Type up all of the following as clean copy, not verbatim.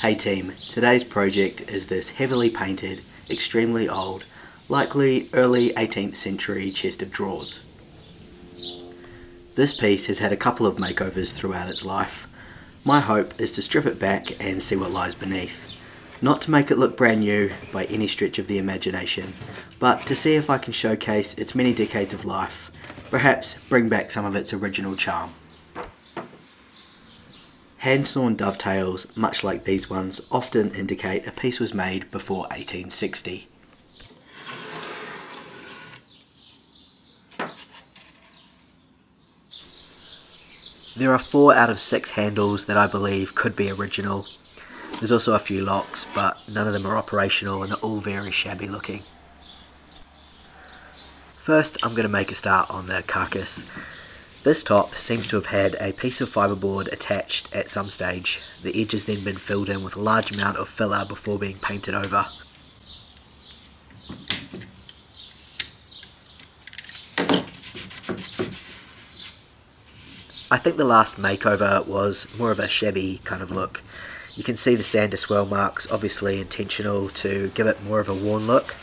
Hey team, today's project is this heavily painted, extremely old, likely early 18th century chest of drawers. This piece has had a couple of makeovers throughout its life. My hope is to strip it back and see what lies beneath. Not to make it look brand new by any stretch of the imagination, but to see if I can showcase its many decades of life, perhaps bring back some of its original charm. Hand-sawn dovetails, much like these ones, often indicate a piece was made before 1860. There are 4 out of 6 handles that I believe could be original. There's also a few locks, but none of them are operational and they're all very shabby looking. First, I'm going to make a start on the carcass. This top seems to have had a piece of fiberboard attached at some stage. The edge has then been filled in with a large amount of filler before being painted over. I think the last makeover was more of a shabby kind of look. You can see the sander swirl marks, obviously intentional to give it more of a worn look.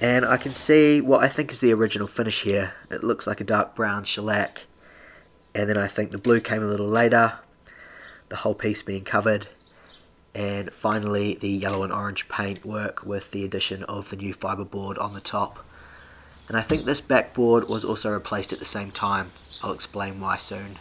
And I can see what I think is the original finish here. It looks like a dark brown shellac. And then I think the blue came a little later, the whole piece being covered. And finally the yellow and orange paint work with the addition of the new fiberboard on the top. And I think this backboard was also replaced at the same time. I'll explain why soon.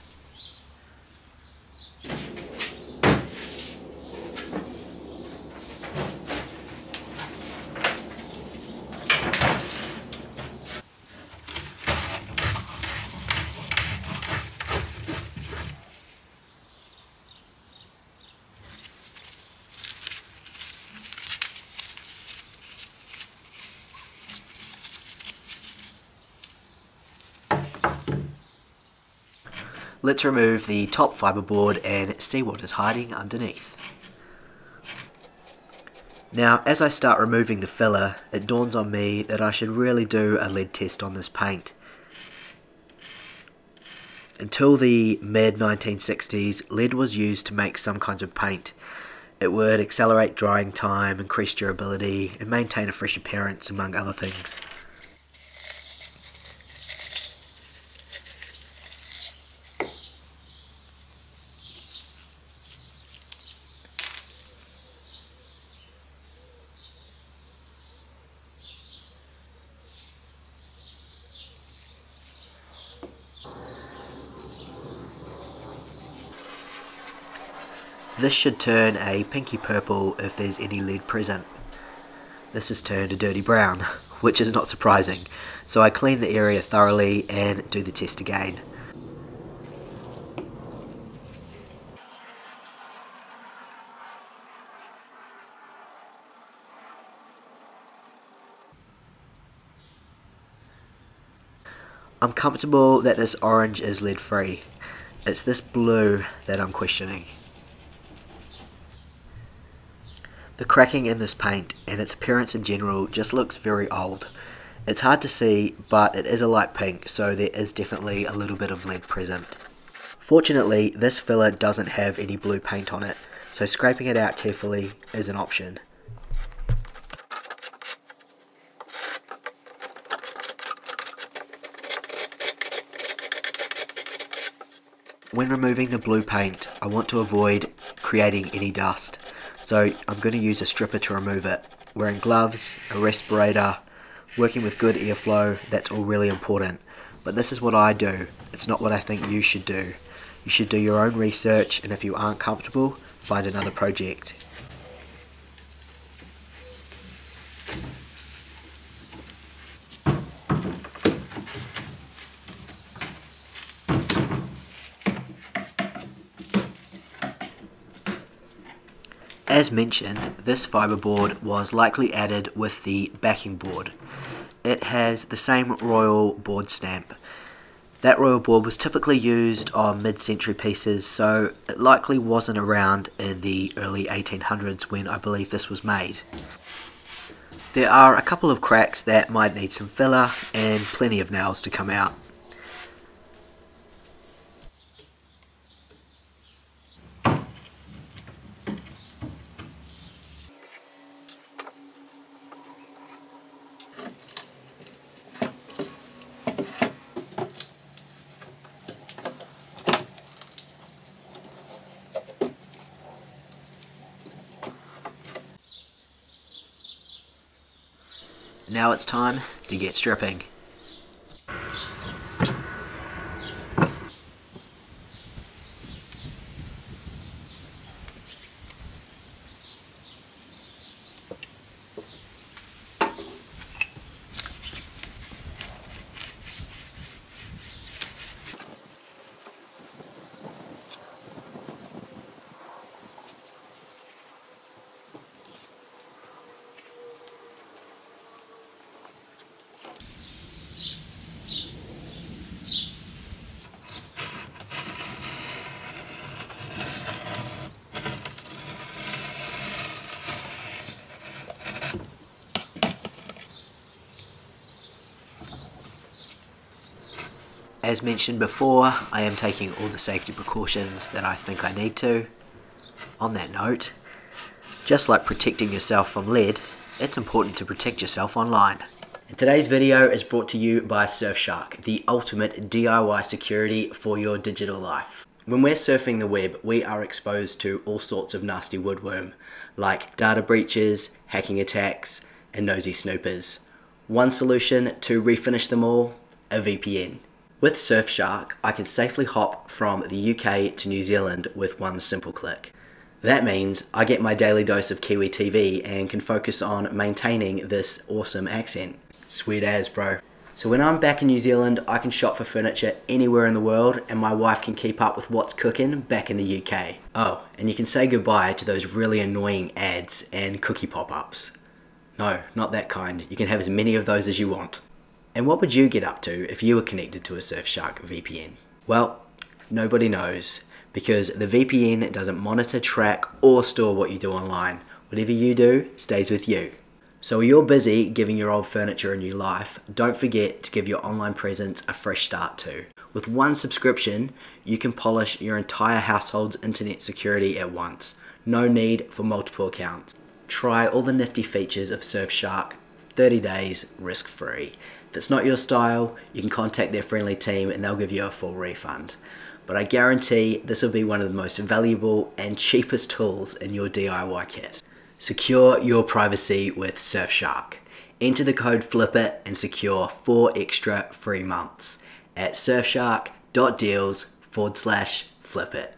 Let's remove the top fiberboard and see what is hiding underneath. Now, as I start removing the filler, it dawns on me that I should really do a lead test on this paint. Until the mid-1960s, lead was used to make some kinds of paint. It would accelerate drying time, increase durability, and maintain a fresh appearance, among other things. This should turn a pinky purple if there's any lead present. This has turned a dirty brown, which is not surprising, so I clean the area thoroughly and do the test again. I'm comfortable that this orange is lead free. It's this blue that I'm questioning. The cracking in this paint and its appearance in general just looks very old. It's hard to see, but it is a light pink, so there is definitely a little bit of lead present. Fortunately, this filler doesn't have any blue paint on it, so scraping it out carefully is an option. When removing the blue paint, I want to avoid creating any dust. So I'm going to use a stripper to remove it. Wearing gloves, a respirator, working with good airflow, that's all really important. But this is what I do. It's not what I think you should do. You should do your own research, and if you aren't comfortable, find another project. As mentioned, this fiberboard was likely added with the backing board. It has the same royal board stamp. That royal board was typically used on mid-century pieces, so it likely wasn't around in the early 1800s when I believe this was made. There are a couple of cracks that might need some filler and plenty of nails to come out. Now it's time to get stripping. As mentioned before, I am taking all the safety precautions that I think I need to. On that note, just like protecting yourself from lead, it's important to protect yourself online. And today's video is brought to you by Surfshark, the ultimate DIY security for your digital life. When we're surfing the web, we are exposed to all sorts of nasty woodworm, like data breaches, hacking attacks, and nosy snoopers. One solution to refinish them all, a VPN. With Surfshark, I can safely hop from the UK to New Zealand with one simple click. That means I get my daily dose of Kiwi TV and can focus on maintaining this awesome accent. Sweet as, bro. So when I'm back in New Zealand, I can shop for furniture anywhere in the world and my wife can keep up with what's cooking back in the UK. Oh, and you can say goodbye to those really annoying ads and cookie pop-ups. No, not that kind. You can have as many of those as you want. And what would you get up to if you were connected to a Surfshark VPN? Well, nobody knows, because the VPN doesn't monitor, track, or store what you do online. Whatever you do stays with you. So while you're busy giving your old furniture a new life, don't forget to give your online presence a fresh start too. With one subscription, you can polish your entire household's internet security at once. No need for multiple accounts. Try all the nifty features of Surfshark, 30 days risk-free. If it's not your style, you can contact their friendly team and they'll give you a full refund. But I guarantee this will be one of the most valuable and cheapest tools in your DIY kit. Secure your privacy with Surfshark. Enter the code FLIPIT and secure 4 extra free months at surfshark.deals/flipit.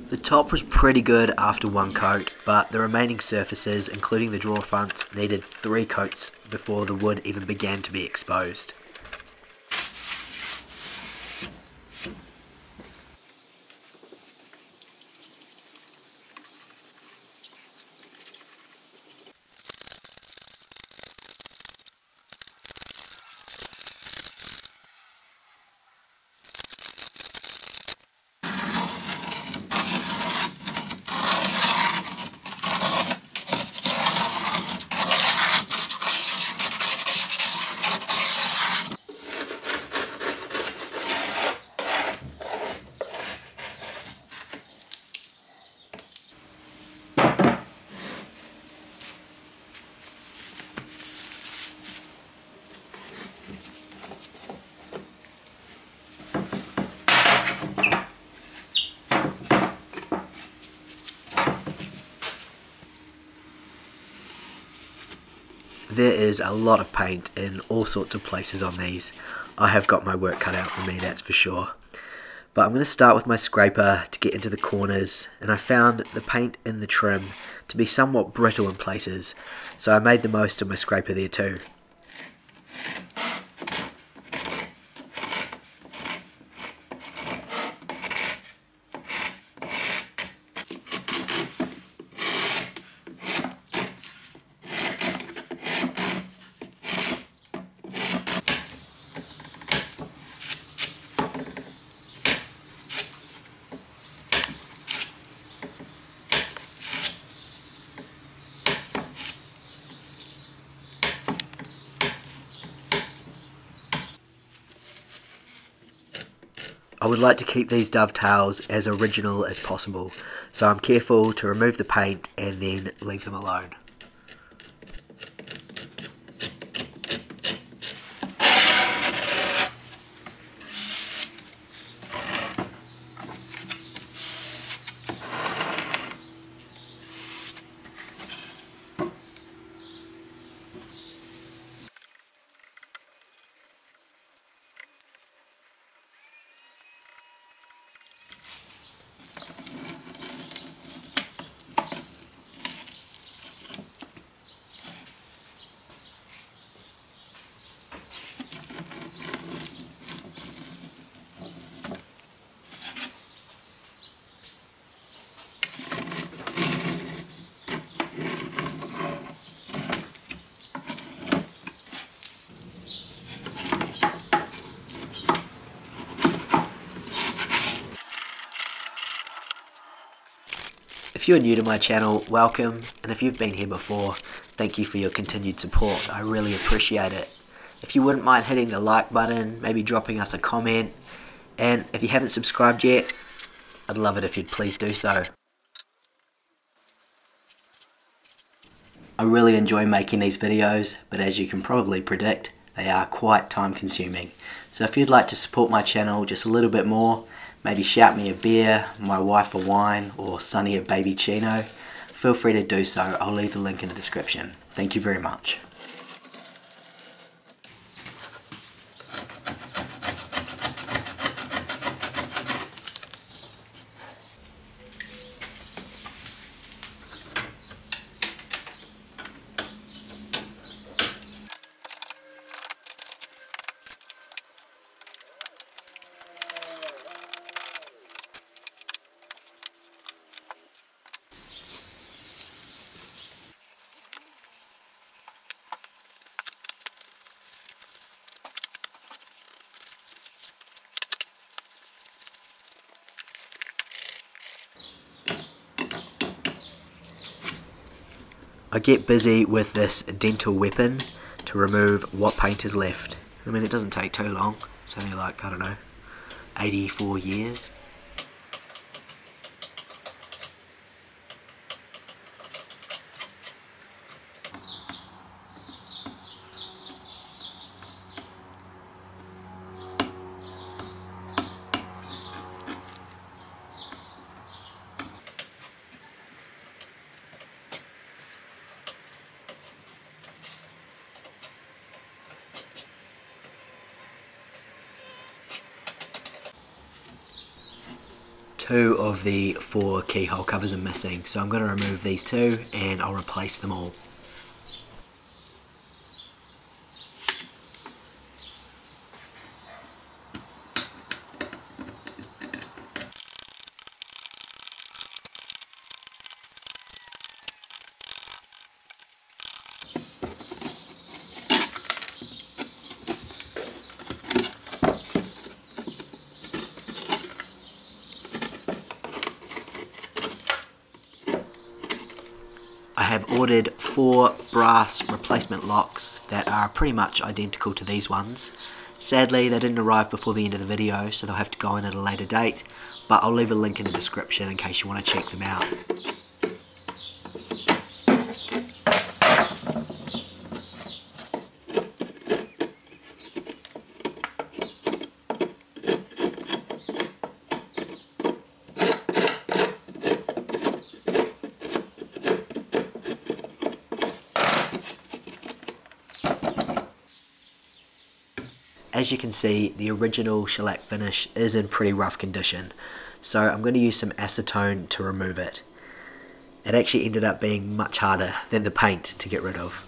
The top was pretty good after one coat, but the remaining surfaces, including the drawer fronts, needed 3 coats before the wood even began to be exposed. There is a lot of paint in all sorts of places on these. I have got my work cut out for me, that's for sure. But I'm going to start with my scraper to get into the corners, and I found the paint in the trim to be somewhat brittle in places, so I made the most of my scraper there too. I would like to keep these dovetails as original as possible, so I'm careful to remove the paint and then leave them alone. If you're new to my channel, welcome, and if you've been here before, thank you for your continued support. I really appreciate it. If you wouldn't mind hitting the like button, maybe dropping us a comment, and if you haven't subscribed yet, I'd love it if you'd please do so. I really enjoy making these videos, but as you can probably predict, they are quite time consuming. So if you'd like to support my channel just a little bit more, maybe shout me a beer, my wife a wine, or Sonny a baby chino, feel free to do so. I'll leave the link in the description. Thank you very much. I get busy with this dental weapon to remove what paint is left. I mean, it doesn't take too long. It's only like, I don't know, 84 years. Two of the 4 keyhole covers are missing, so I'm going to remove these 2 and I'll replace them all. I have ordered 4 brass replacement locks that are pretty much identical to these ones. Sadly, they didn't arrive before the end of the video, so they'll have to go in at a later date, but I'll leave a link in the description in case you want to check them out. As you can see, the original shellac finish is in pretty rough condition, so I'm going to use some acetone to remove it. It actually ended up being much harder than the paint to get rid of.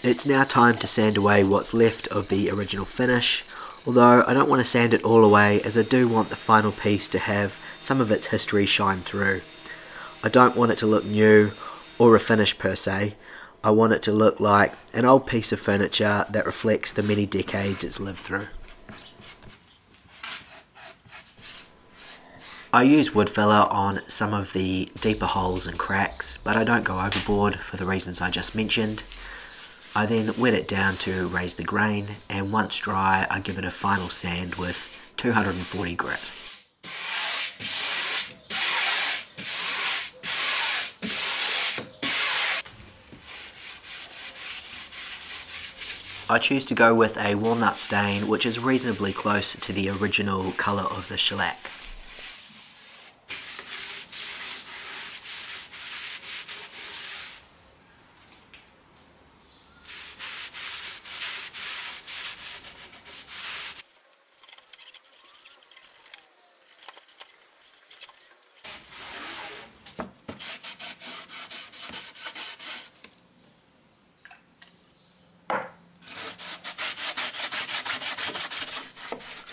It's now time to sand away what's left of the original finish, although I don't want to sand it all away as I do want the final piece to have some of its history shine through. I don't want it to look new or refinish per se. I want it to look like an old piece of furniture that reflects the many decades it's lived through. I use wood filler on some of the deeper holes and cracks, but I don't go overboard for the reasons I just mentioned. I then wet it down to raise the grain, and once dry I give it a final sand with 240 grit. I choose to go with a walnut stain, which is reasonably close to the original colour of the shellac.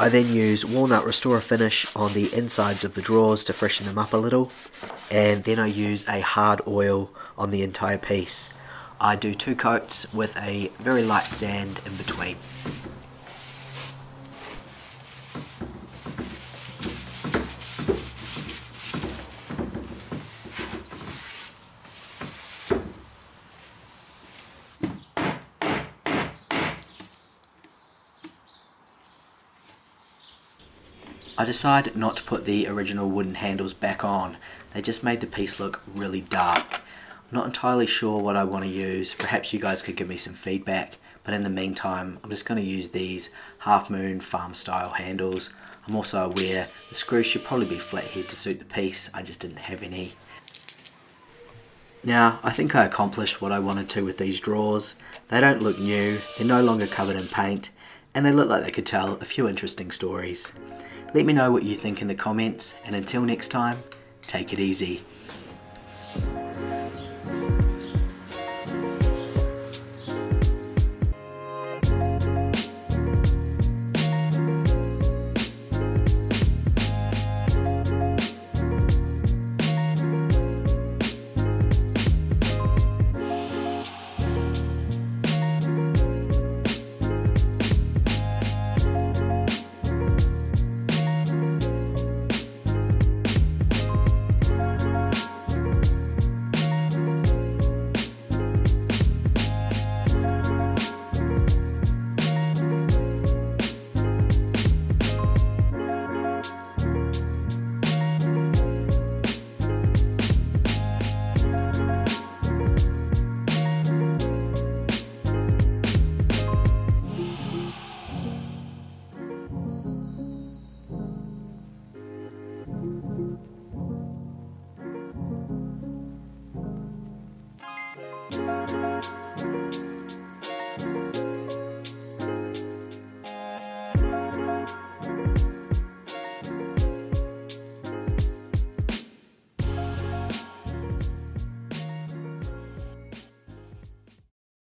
I then use Walnut Restorer Finish on the insides of the drawers to freshen them up a little, and then I use a hard oil on the entire piece. I do 2 coats with a very light sand in between. I decided not to put the original wooden handles back on. They just made the piece look really dark. I'm not entirely sure what I want to use. Perhaps you guys could give me some feedback, but in the meantime I'm just going to use these Half Moon farm style handles. I'm also aware the screws should probably be flathead to suit the piece. I just didn't have any. Now, I think I accomplished what I wanted to with these drawers. They don't look new, they're no longer covered in paint, and they look like they could tell a few interesting stories. Let me know what you think in the comments, and until next time, take it easy.